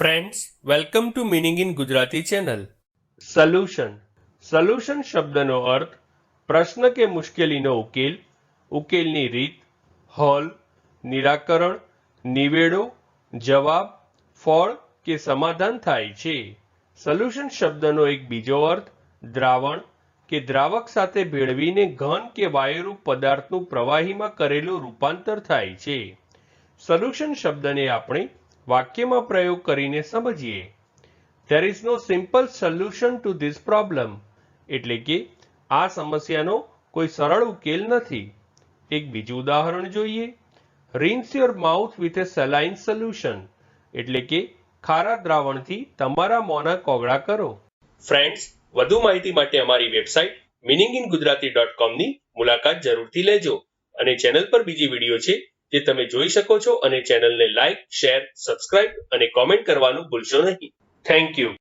Friends, welcome to meaning in Gujarati channel. Solution. Solution શબ્દનો અર્થ પ્રશ્ન કે મુશ્કેલીનો ઉકેલ, ઉકેલની રીત, હલ, નિરાકરણ, નિવેડો, જવાબ, ફળ કે સમાધાન થાય છે. સોલ્યુશન શબ્દનો એક બીજો અર્થ દ્રાવણ કે દ્રાવક સાથે ભેળવીને ઘન કે વાયુરૂપ પદાર્થનું પ્રવાહીમાં કરેલું રૂપાંતર થાય છે. સોલ્યુશન શબ્દને આપણે વાક્યમાં પ્રયોગ કરીને સમજીએ. There is no simple solution to this problem. એટલે કે આ સમસ્યાનો કોઈ સરળ ઉકેલ નથી. એક બીજું ઉદાહરણ જોઈએ. Rinse your mouth with a saline solution. એટલે કે ખારા દ્રાવણથી તમારા મોંના કોગળા કરો. ફ્રેન્ડ્સ, વધુ માહિતી માટે અમારી વેબસાઇટ meaningingujarati.com ની મુલાકાત જરૂરથી લેજો અને ચેનલ પર બીજી વિડીયો છે જે તમે જોઈ શકો છો અને ચેનલને લાઈક, શેર, સબસ્ક્રાઇબ અને કોમેન્ટ કરવાનું ભૂલશો નહીં. Thank you.